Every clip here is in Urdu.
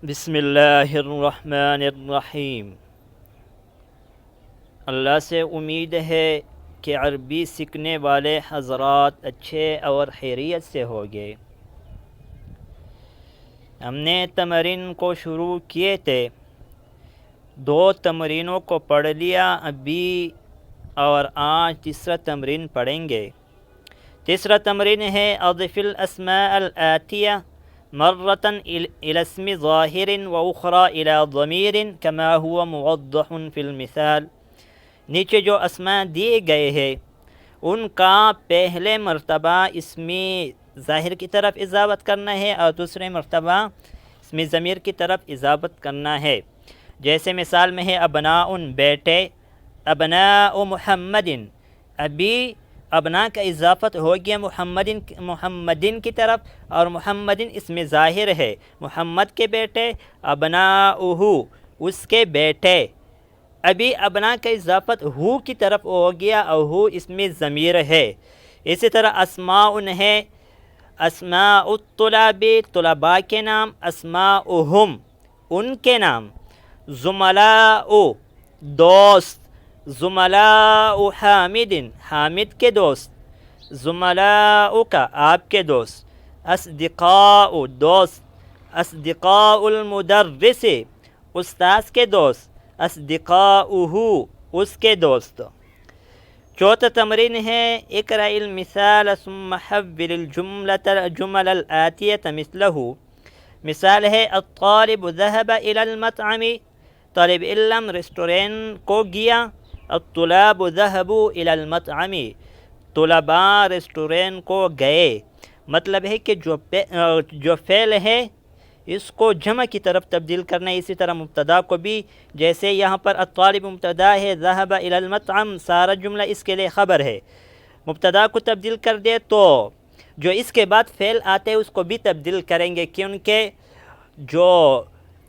بسم اللہ الرحمن الرحیم۔ اللہ سے امید ہے کہ عربی سیکھنے والے حضرات اچھے اور خیریت سے ہوگے۔ ہم نے تمرین کو شروع کیے تھے، 2 تمرینوں کو پڑھ لیا ابھی، اور آج تیسرا تمرین پڑھیں گے۔ تیسرا تمرین ہے اضف الاسماء الآتیہ مرة إلى اسم ظاہر وأخرى إلى ضمیر كما هو موضح في المثال۔ نیچے جو اسماء دیے گئے ہیں ان کا پہلے مرتبہ اسمی ظاہر کی طرف اضافت کرنا ہے اور دوسرے مرتبہ اسمی ضمیر کی طرف اضافت کرنا ہے۔ جیسے مثال میں ہے ابناء بیٹے، ابناء محمد، ابھی ابنا کا اضافت ہو گیا محمدن کی طرف، اور محمدن اسم ظاہر ہے، محمد کے بیٹے، ابناؤہ اس کے بیٹے، ابھی ابنا کا اضافت ہو کی طرف ہو گیا اور ہو اسم ضمیر ہے۔ اسی طرح اسماء ہے، اسماء الطلاب طلباء کے نام، اسماؤہم ان کے نام، زملاء دوست، زملاء حامد حامد کے دوست، زملاؤک آپ کے دوست، اصدقاء دوست، اصدقاء المدرس استاذ کے دوست، اصدقاؤہ اس کے دوست۔ چوتھا تمرین ہے اقرأ المثال ثم حول الجمل الآتیة مثلہ۔ مثال ہے الطالب ذهب إلى المطعم، طالب علم ریسٹورینٹ کو گیا، الطلاب ذهبوا إلى المطعم طلباء ریسٹورینٹ کو گئے۔ مطلب ہے کہ جو فعل ہے اس کو جمع کی طرف تبدیل کرنا ہے۔ اسی طرح مبتدا کو بھی، جیسے یہاں پر الطالب مبتدا ہے، ذهب إلى المطعم سارا جملہ اس کے لیے خبر ہے، مبتدا کو تبدیل کر دے تو جو اس کے بعد فعل آتے ہیں اس کو بھی تبدیل کریں گے، کیونکہ جو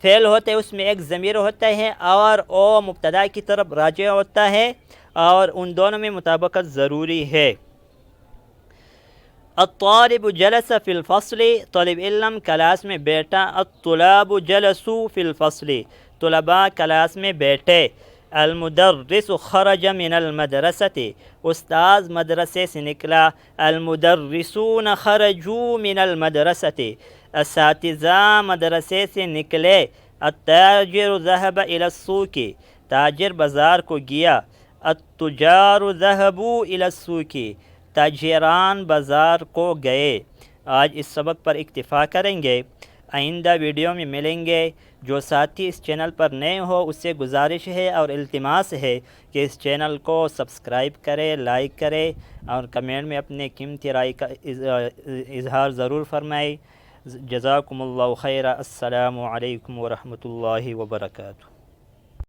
فعل ہوتے ہیں اس میں ایک ضمیر ہوتا ہے اور وہ مبتدا کی طرف راجع ہوتا ہے، اور ان دونوں میں مطابقت ضروری ہے۔ الطالب جلس فی الفصل طالب علم کلاس میں بیٹھا، الطلاب جلسوا فی الفصل طلباء کلاس میں بیٹھے، المدرس خرج من المدرسة استاذ مدرسے سے نکلا، المدرسون خرجوا من المدرسة اساتذہ مدرسے سے نکلے، التاجر ذهب إلى السوق تاجر بازار کو گیا، التجار ذهبوا إلى السوق تاجران بازار کو گئے۔ آج اس سبق پر اکتفا کریں گے، آئندہ ویڈیو میں ملیں گے۔ جو ساتھی اس چینل پر نئے ہو اس سے گزارش ہے اور التماس ہے کہ اس چینل کو سبسکرائب کرے، لائک کرے اور کمنٹ میں اپنے قیمتی رائے کا اظہار ضرور فرمائے۔ جزاکم اللہ خیرا۔ السلام علیکم ورحمۃ اللہ وبرکاتہ۔